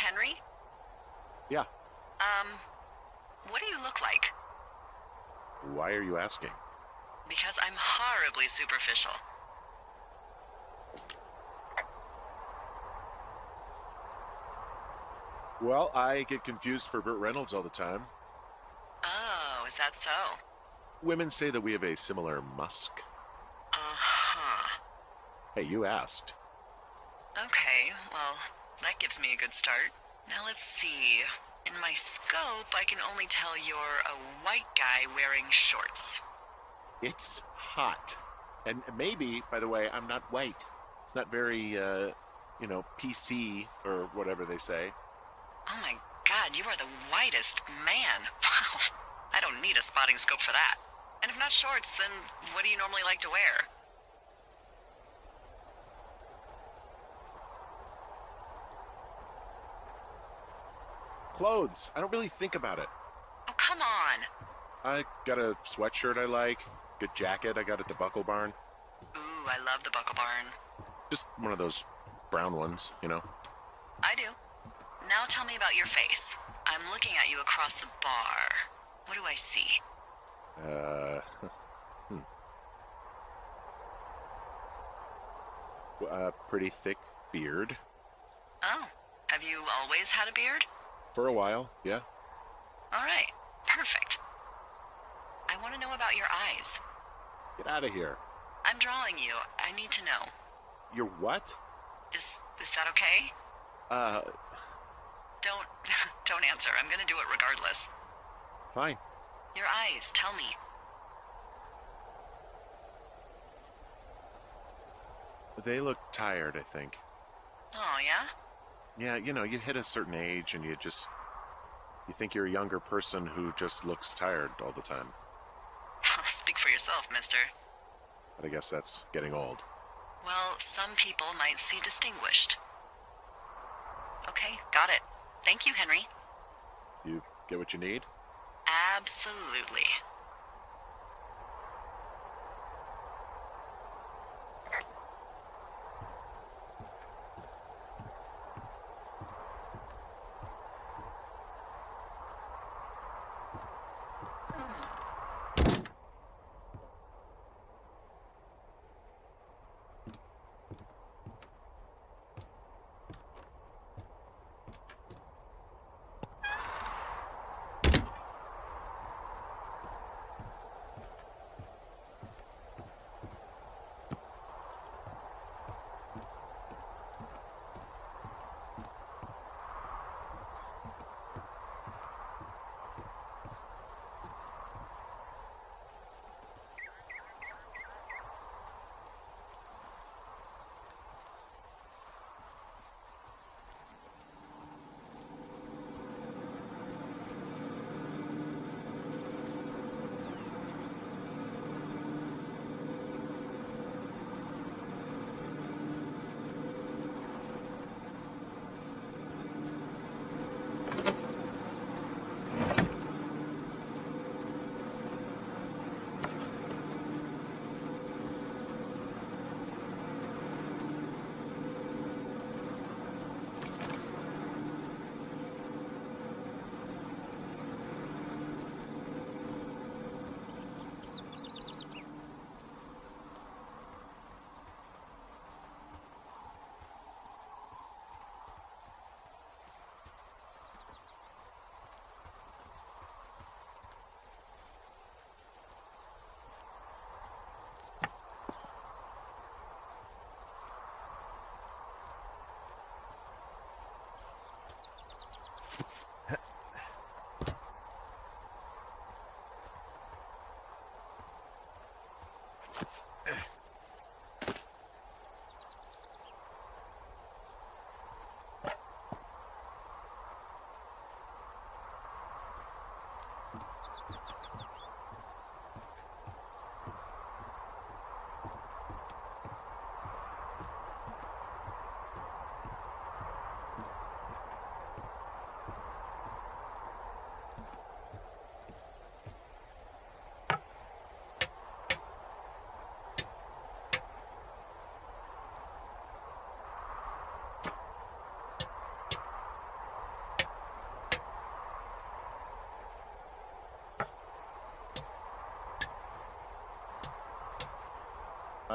Henry? Yeah. What do you look like? Why are you asking? Because I'm horribly superficial. Well, I get confused for Burt Reynolds all the time. Oh, is that so? Women say that we have a similar musk. Uh-huh. Hey, you asked. Okay, well, that gives me a good start. Now let's see. In my scope, I can only tell you're a white guy wearing shorts. It's hot. And maybe, by the way, I'm not white. It's not very, PC or whatever they say. Oh my god, you are the whitest man. Wow. I don't need a spotting scope for that. And if not shorts, then what do you normally like to wear? Clothes. I don't really think about it. Oh, come on. I got a sweatshirt I like, good jacket I got at the Buckle Barn. Ooh, I love the Buckle Barn. Just one of those brown ones, you know. I do. Now tell me about your face. I'm looking at you across the bar. What do I see? Pretty thick beard. Oh, have you always had a beard? For a while, yeah. All right, perfect. I want to know about your eyes. Get out of here. I'm drawing you. I need to know. You're what? Is that okay? Uh, Don't answer. I'm gonna do it regardless. Fine. Your eyes, tell me. They look tired, I think. Oh, yeah? Yeah, you hit a certain age and you think you're a younger person who just looks tired all the time. Speak for yourself, mister. But I guess that's getting old. Well, some people might see distinguished. Okay, got it. Thank you, Henry. You get what you need? Absolutely.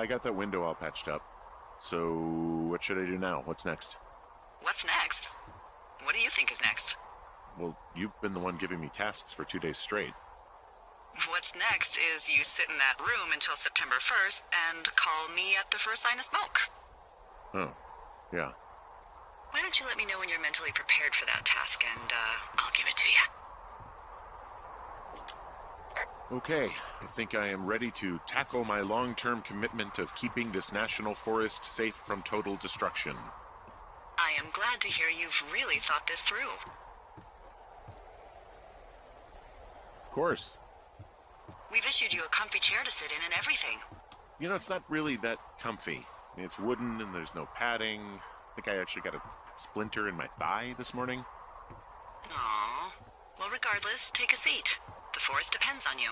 I got that window all patched up. So, what should I do now? What's next? What's next? What do you think is next? Well, you've been the one giving me tasks for 2 days straight. What's next is you sit in that room until September 1st and call me at the first sign of smoke. Oh, yeah. Why don't you let me know when you're mentally prepared for that task, and I'll give it to you. Okay, I think I am ready to tackle my long-term commitment of keeping this national forest safe from total destruction. I am glad to hear you've really thought this through. Of course. We've issued you a comfy chair to sit in and everything. You know, it's not really that comfy. I mean, it's wooden and there's no padding. I think I actually got a splinter in my thigh this morning. Aww. Well, regardless, take a seat. The forest depends on you.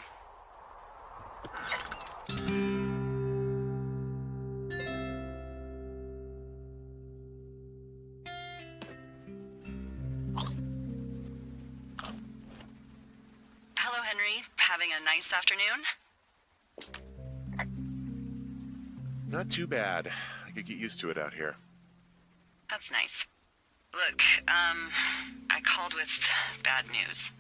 Hello, Henry. Having a nice afternoon? Not too bad. I could get used to it out here. That's nice. Look, I called with bad news.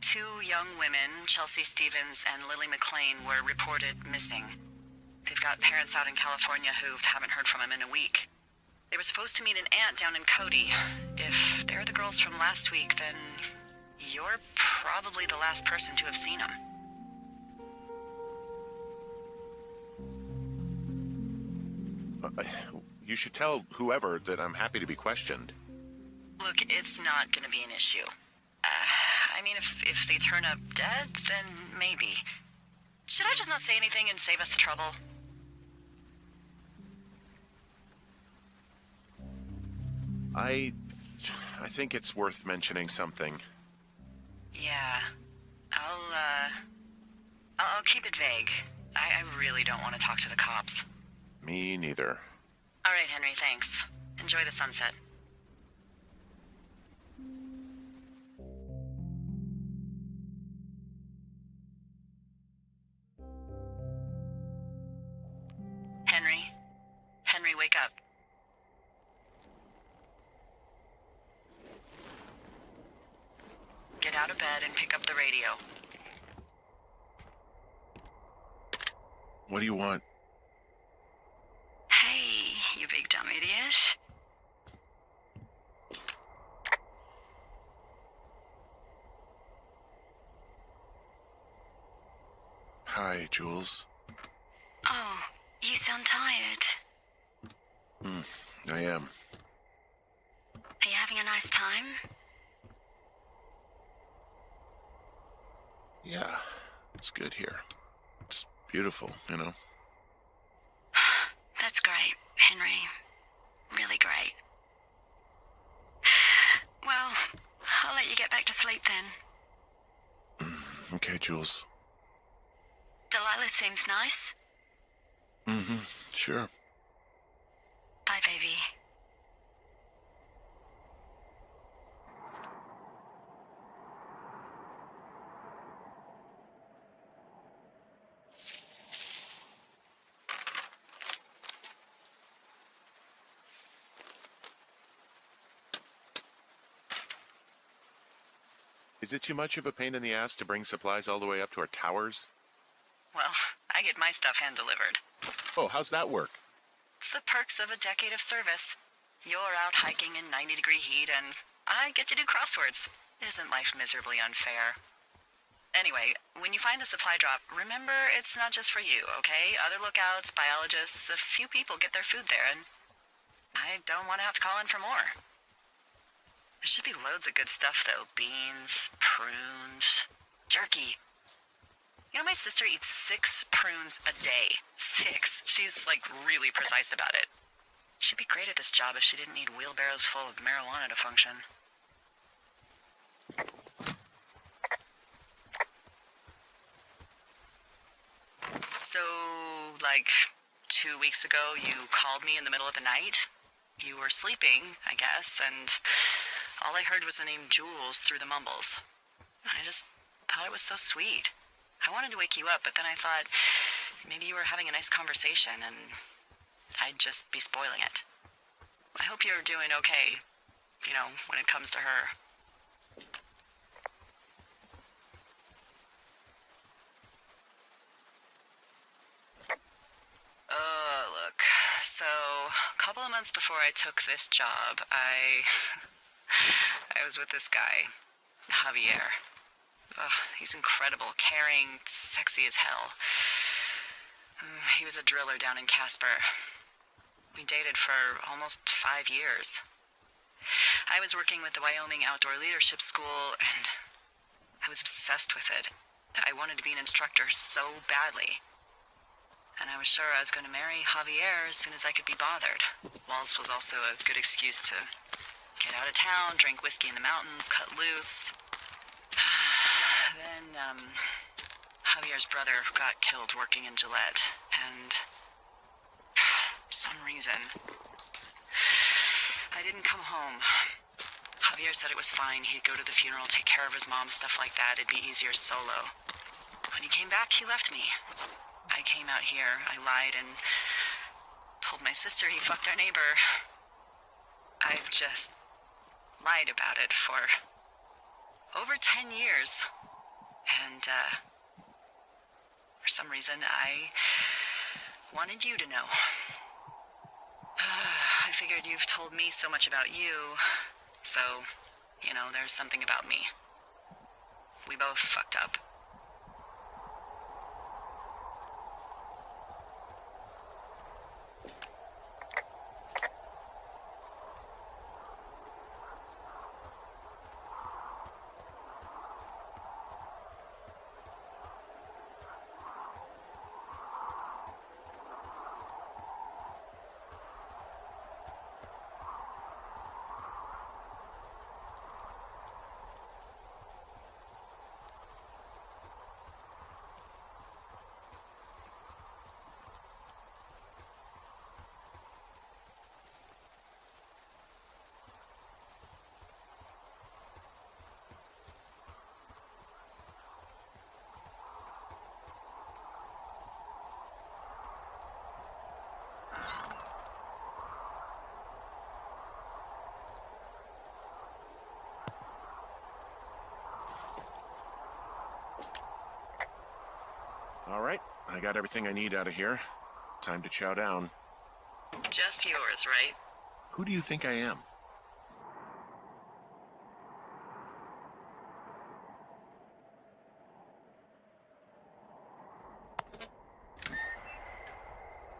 2 young women, Chelsea Stevens and Lily McLean, were reported missing. They've got parents out in California who haven't heard from them in a week. They were supposed to meet an aunt down in Cody. If they're the girls from last week, then you're probably the last person to have seen them. You should tell whoever that I'm happy to be questioned. Look, it's not gonna be an issue. I mean, if they turn up dead, then maybe. Should I just not say anything and save us the trouble? I think it's worth mentioning something. Yeah. I'll keep it vague. I really don't want to talk to the cops. Me neither. All right, Henry, thanks. Enjoy the sunset. Henry? Henry, wake up. Get out of bed and pick up the radio. What do you want? Hey, you big dumb idiot. Hi, Jules. Oh, you sound tired. I am. Are you having a nice time? Yeah, it's good here. It's beautiful, you know? That's great, Henry. Really great. Well, I'll let you get back to sleep then. Okay, Jules. Delilah seems nice. Sure. Bye, baby. Is it too much of a pain in the ass to bring supplies all the way up to our towers? Well, I get my stuff hand-delivered. Oh, how's that work? It's the perks of a decade of service. You're out hiking in 90-degree heat, and I get to do crosswords. Isn't life miserably unfair? Anyway, when you find the supply drop, remember it's not just for you, okay? Other lookouts, biologists, a few people get their food there, and I don't want to have to call in for more. There should be loads of good stuff, though. Beans, prunes, jerky. You know, my sister eats 6 prunes a day. 6. She's, like, really precise about it. She'd be great at this job if she didn't need wheelbarrows full of marijuana to function. So, like, 2 weeks ago, you called me in the middle of the night? You were sleeping, I guess, and all I heard was the name Jules through the mumbles. I just thought it was so sweet. I wanted to wake you up, but then I thought, maybe you were having a nice conversation and I'd just be spoiling it. I hope you're doing okay, when it comes to her. Look. So, a couple of months before I took this job, I was with this guy, Javier. He's incredible, caring, sexy as hell. He was a driller down in Casper. We dated for almost 5 years. I was working with the Wyoming Outdoor Leadership School, and I was obsessed with it. I wanted to be an instructor so badly. And I was sure I was going to marry Javier as soon as I could be bothered. Walls was also a good excuse to get out of town, drink whiskey in the mountains, cut loose. Then, Javier's brother got killed working in Gillette, and for some reason, I didn't come home. Javier said it was fine. He'd go to the funeral, take care of his mom, stuff like that. It'd be easier solo. When he came back, he left me. I came out here, I lied, and told my sister he fucked our neighbor. I've just lied about it for over 10 years. And, for some reason, I wanted you to know. I figured you've told me so much about you, so, there's something about me. We both fucked up. All right, I got everything I need out of here. Time to chow down. Just yours, right? Who do you think I am?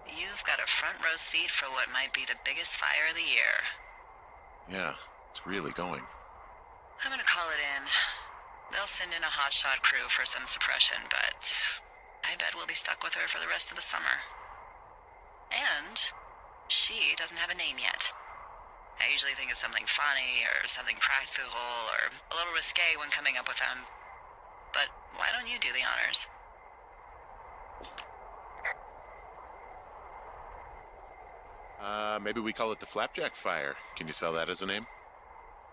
You've got a front row seat for what might be the biggest fire of the year. Yeah, it's really going. I'm gonna call it in. They'll send in a hotshot crew for some suppression, but I bet we'll be stuck with her for the rest of the summer. And she doesn't have a name yet. I usually think of something funny or something practical or a little risque when coming up with them. But why don't you do the honors? Maybe we call it the Flapjack Fire. Can you sell that as a name?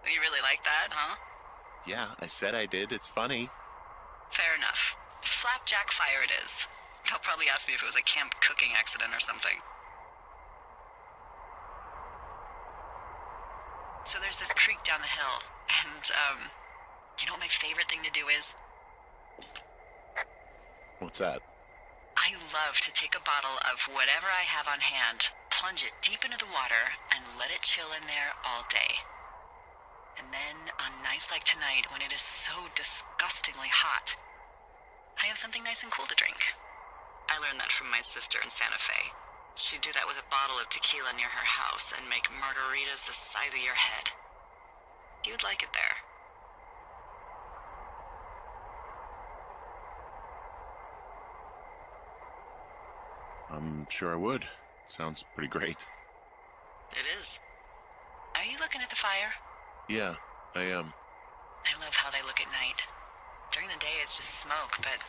You really like that, huh? Yeah, I said I did. It's funny. Fair enough. Flapjack Fire it is. They'll probably ask me if it was a camp cooking accident or something. So there's this creek down the hill, and, you know what my favorite thing to do is? What's that? I love to take a bottle of whatever I have on hand, plunge it deep into the water, and let it chill in there all day. And then, on nights like tonight, when it is so disgustingly hot, I have something nice and cool to drink. I learned that from my sister in Santa Fe. She'd do that with a bottle of tequila near her house and make margaritas the size of your head. You'd like it there. I'm sure I would. Sounds pretty great. It is. Are you looking at the fire? Yeah, I am. I love how they look at night. During the day, it's just smoke, but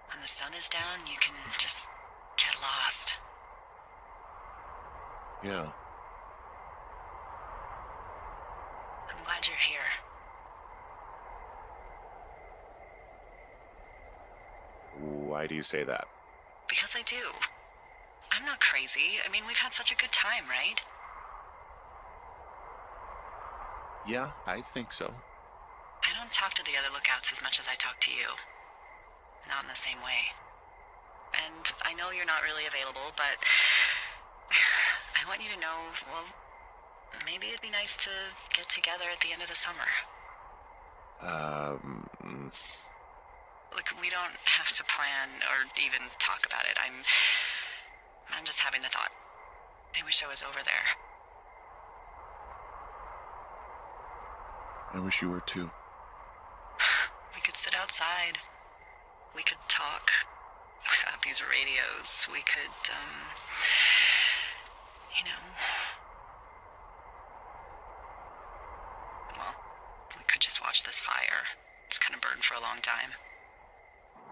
when the sun is down, you can just get lost. Yeah. I'm glad you're here. Why do you say that? because I do. I'm not crazy. I mean, we've had such a good time, right? Yeah, I think so. I don't talk to the other lookouts as much as I talk to you. Not in the same way. And I know you're not really available, but I want you to know, well, maybe it'd be nice to get together at the end of the summer. Look, we don't have to plan or even talk about it. I'm just having the thought. I wish I was over there. I wish you were too. We could sit outside. We could talk about these radios. We could, well, we could just watch this fire. It's gonna burn for a long time.